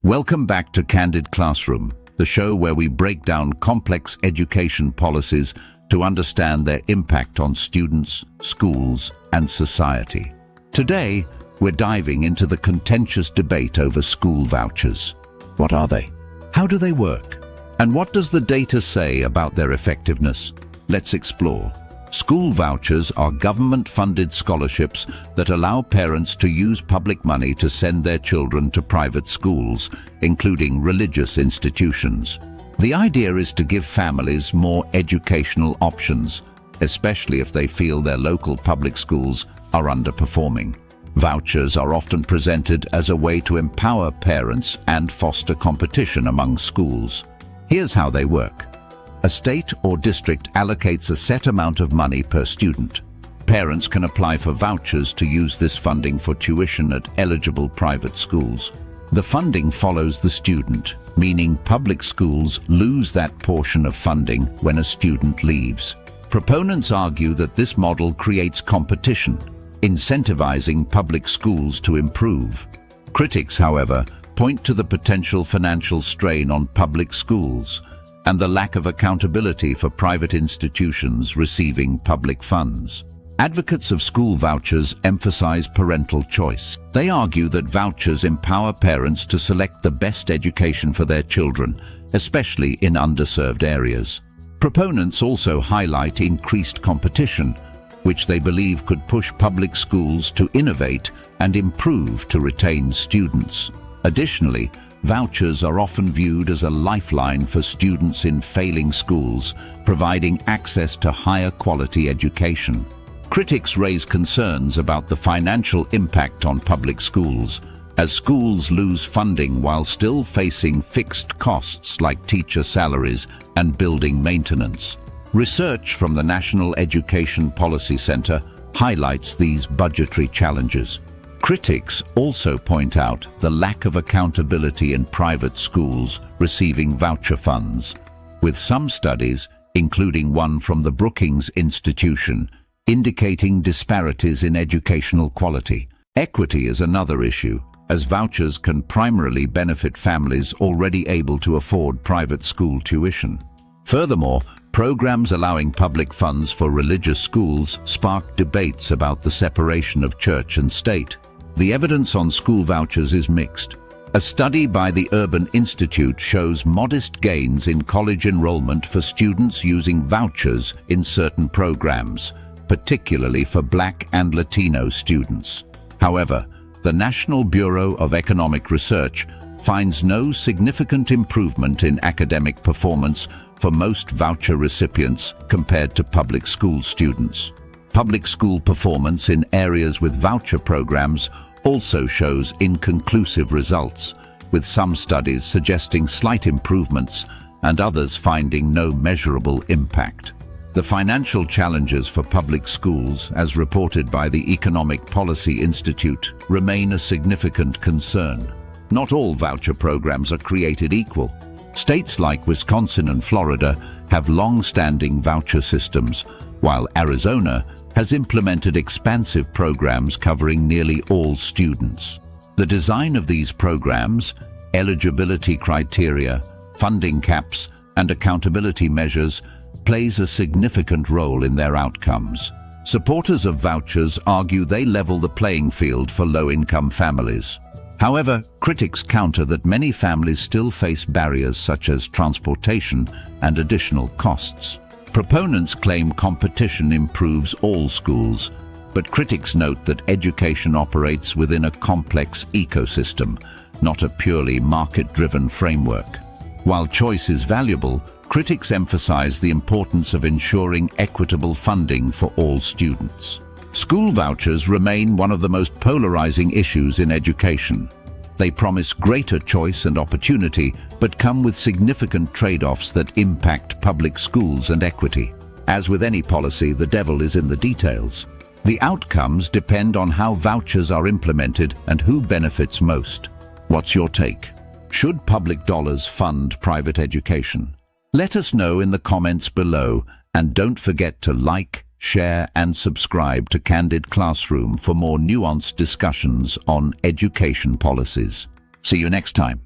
Welcome back to Candid Classroom, the show where we break down complex education policies to understand their impact on students, schools, and society. Today, we're diving into the contentious debate over school vouchers. What are they? How do they work? And what does the data say about their effectiveness? Let's explore. School vouchers are government-funded scholarships that allow parents to use public money to send their children to private schools, including religious institutions. The idea is to give families more educational options, especially if they feel their local public schools are underperforming. Vouchers are often presented as a way to empower parents and foster competition among schools. Here's how they work. A state or district allocates a set amount of money per student. Parents can apply for vouchers to use this funding for tuition at eligible private schools. The funding follows the student, meaning public schools lose that portion of funding when a student leaves. Proponents argue that this model creates competition, incentivizing public schools to improve. Critics, however, point to the potential financial strain on public schools and the lack of accountability for private institutions receiving public funds. Advocates of school vouchers emphasize parental choice. They argue that vouchers empower parents to select the best education for their children, especially in underserved areas. Proponents also highlight increased competition, which they believe could push public schools to innovate and improve to retain students. Additionally, vouchers are often viewed as a lifeline for students in failing schools, providing access to higher quality education. Critics raise concerns about the financial impact on public schools, as schools lose funding while still facing fixed costs like teacher salaries and building maintenance. Research from the National Education Policy Center highlights these budgetary challenges. Critics also point out the lack of accountability in private schools receiving voucher funds, with some studies, including one from the Brookings Institution, indicating disparities in educational quality. Equity is another issue, as vouchers can primarily benefit families already able to afford private school tuition. Furthermore, programs allowing public funds for religious schools spark debates about the separation of church and state. The evidence on school vouchers is mixed. A study by the Urban Institute shows modest gains in college enrollment for students using vouchers in certain programs, particularly for Black and Latino students. However, the National Bureau of Economic Research finds no significant improvement in academic performance for most voucher recipients compared to public school students. Public school performance in areas with voucher programs also shows inconclusive results, with some studies suggesting slight improvements and others finding no measurable impact. The financial challenges for public schools, as reported by the Economic Policy Institute, remain a significant concern. Not all voucher programs are created equal. States like Wisconsin and Florida have long-standing voucher systems, while Arizona has implemented expansive programs covering nearly all students. The design of these programs, eligibility criteria, funding caps, and accountability measures plays a significant role in their outcomes. Supporters of vouchers argue they level the playing field for low-income families. However, critics counter that many families still face barriers such as transportation and additional costs. Proponents claim competition improves all schools, but critics note that education operates within a complex ecosystem, not a purely market-driven framework. While choice is valuable, critics emphasize the importance of ensuring equitable funding for all students. School vouchers remain one of the most polarizing issues in education. They promise greater choice and opportunity, but come with significant trade-offs that impact public schools and equity. As with any policy, the devil is in the details. The outcomes depend on how vouchers are implemented and who benefits most. What's your take? Should public dollars fund private education? Let us know in the comments below, and don't forget to like, share and subscribe to Candid Classroom for more nuanced discussions on education policies. See you next time.